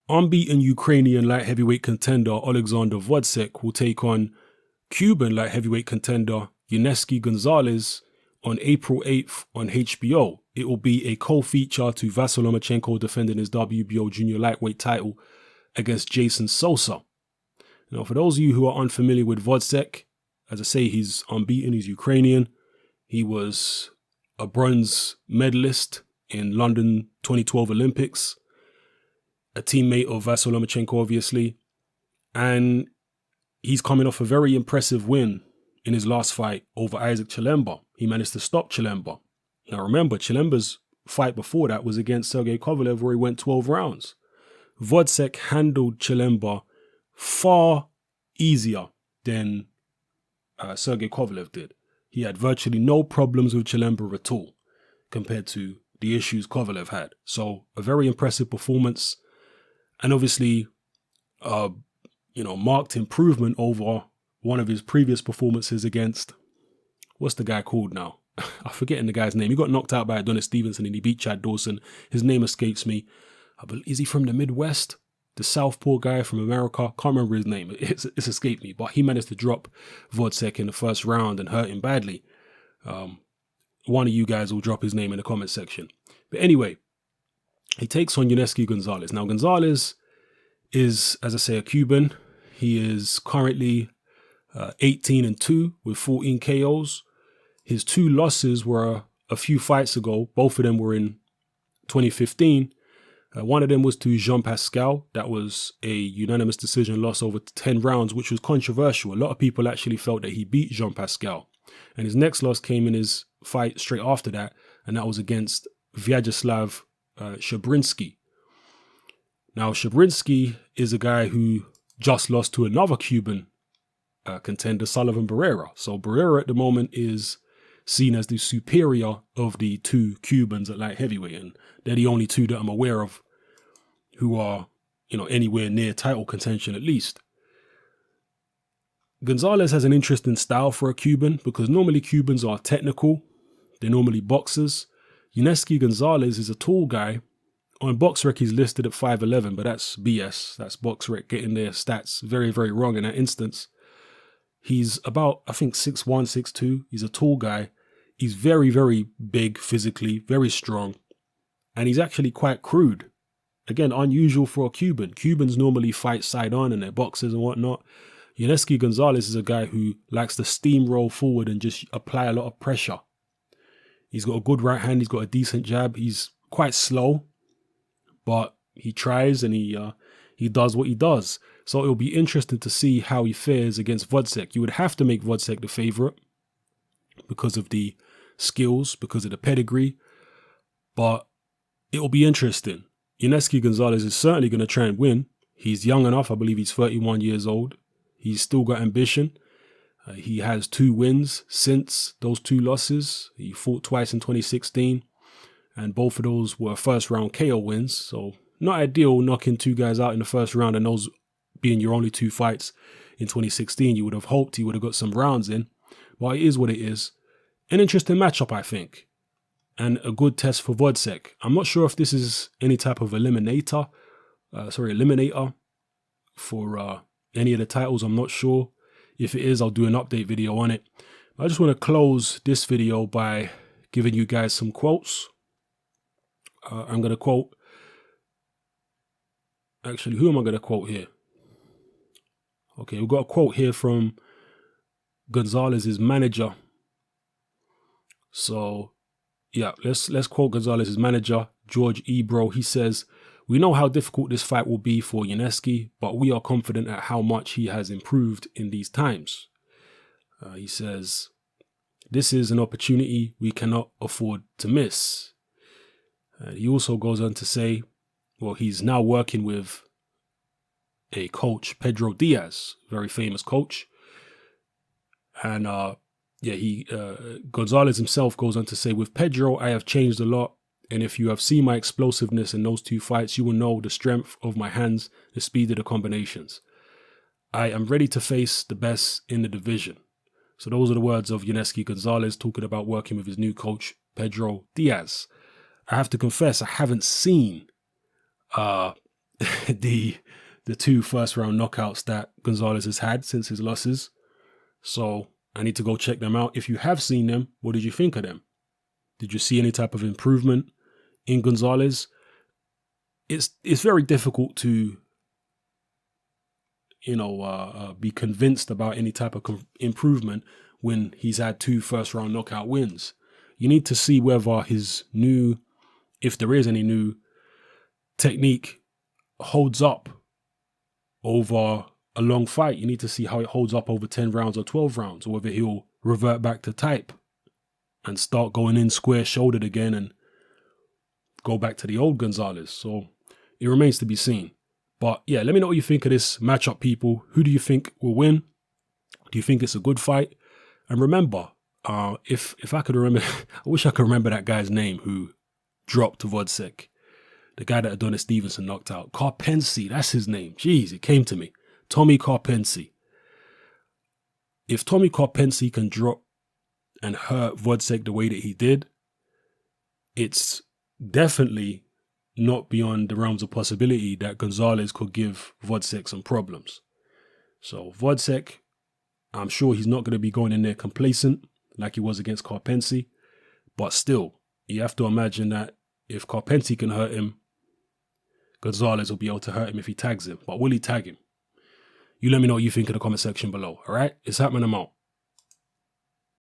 Unbeaten Ukrainian light heavyweight contender Oleksandr Gvozdyk will take on Cuban light heavyweight contender Yunieski Gonzalez on April 8th on HBO. It will be a co-feature to Vasyl Lomachenko defending his WBO junior lightweight title against Jason Sosa. Now, for those of you who are unfamiliar with Gvozdyk, as I say, he's unbeaten, he's Ukrainian. He was a bronze medalist in London 2012 Olympics, a teammate of Vasyl Lomachenko, obviously, and he's coming off a very impressive win in his last fight over Isaac Chilemba. He managed to stop Chilemba. Now remember, Chilemba's fight before that was against Sergey Kovalev, where he went 12 rounds. Gvozdyk handled Chilemba far easier than Sergey Kovalev did. He had virtually no problems with Chilemba at all compared to the issues Kovalev had. So a very impressive performance, and obviously, marked improvement over one of his previous performances against, what's the guy called now? I'm forgetting the guy's name. He got knocked out by Adonis Stevenson and he beat Chad Dawson. His name escapes me. Is he from the Midwest? The Southpaw guy from America? Can't remember his name. It's escaped me. But he managed to drop Gvozdyk in the first round and hurt him badly. One of you guys will drop his name in the comment section. But anyway, he takes on Yunieski Gonzalez. Now, Gonzalez is, as I say, a Cuban. He is currently 18-2 with 14 KOs. His two losses were a few fights ago. Both of them were in 2015. One of them was to Jean Pascal. That was a unanimous decision loss over 10 rounds, which was controversial. A lot of people actually felt that he beat Jean Pascal. And his next loss came in his fight straight after that, and that was against Vyacheslav Shabrinsky. Now, Shabrinsky is a guy who just lost to another Cuban contender, Sullivan Barrera. So Barrera at the moment is seen as the superior of the two Cubans at light heavyweight, and they're the only two that I'm aware of who are, anywhere near title contention at least. Gonzalez has an interesting style for a Cuban because normally Cubans are technical. They're normally boxers. Yunieski Gonzalez is a tall guy. On BoxRec, he's listed at 5'11", but that's BS. That's BoxRec getting their stats very, very wrong in that instance. He's about, I think, 6'1", 6'2". He's a tall guy. He's very, very big physically, very strong. And he's actually quite crude. Again, unusual for a Cuban. Cubans normally fight side on and they're boxers and whatnot. Yunieski Gonzalez is a guy who likes to steamroll forward and just apply a lot of pressure. He's got a good right hand. He's got a decent jab. He's quite slow, but he tries and he does what he does. So it'll be interesting to see how he fares against Gvozdyk. You would have to make Gvozdyk the favorite because of the skills, because of the pedigree, but it'll be interesting. Yunieski Gonzalez is certainly going to try and win. He's young enough. I believe he's 31 years old. He's still got ambition. He has 2 wins since those 2 losses. He fought twice in 2016, and both of those were first round KO wins. So not ideal knocking 2 guys out in the first round and those being your only 2 fights in 2016. You would have hoped he would have got some rounds in, but it is what it is. An interesting matchup, I think, and a good test for Gvozdyk. I'm not sure if this is any type of eliminator for any of the titles. I'm not sure. If it is, I'll do an update video on it. I just want to close this video by giving you guys some quotes. I'm going to quote, actually, who am I going to quote here? Okay, we've got a quote here from Gonzalez's manager. So, yeah, let's quote Gonzalez's manager, George Ebro. He says, "We know how difficult this fight will be for Yunieski, but we are confident at how much he has improved in these times." He says, "This is an opportunity we cannot afford to miss." He also goes on to say, well, he's now working with a coach, Pedro Diaz, very famous coach. And Gonzalez himself goes on to say, "With Pedro, I have changed a lot. And if you have seen my explosiveness in those 2 fights, you will know the strength of my hands, the speed of the combinations. I am ready to face the best in the division." So those are the words of Yunieski Gonzalez talking about working with his new coach, Pedro Diaz. I have to confess, I haven't seen the two first round knockouts that Gonzalez has had since his losses. So I need to go check them out. If you have seen them, what did you think of them? Did you see any type of improvement in Gonzalez? It's very difficult to be convinced about any type of improvement when he's had 2 first round knockout wins. You need to see whether his new, if there is any new technique, holds up over a long fight. You need to see how it holds up over 10 rounds or 12 rounds, or whether he'll revert back to type and start going in square shouldered again and go back to the old Gonzalez. So it remains to be seen. But yeah, let me know what you think of this matchup, people. Who do you think will win? Do you think it's a good fight? And remember, if I could remember, I wish I could remember that guy's name who dropped Gvozdyk. The guy that Adonis Stevenson knocked out. Karpency, that's his name. Jeez, it came to me. Tommy Karpency. If Tommy Karpency can drop and hurt Gvozdyk the way that he did, it's definitely not beyond the realms of possibility that Gonzalez could give Gvozdyk some problems. So Gvozdyk, I'm sure he's not going to be going in there complacent like he was against Karpency. But still, you have to imagine that if Karpency can hurt him, Gonzalez will be able to hurt him if he tags him. But will he tag him? You let me know what you think in the comment section below. All right? It's happening. I'm out.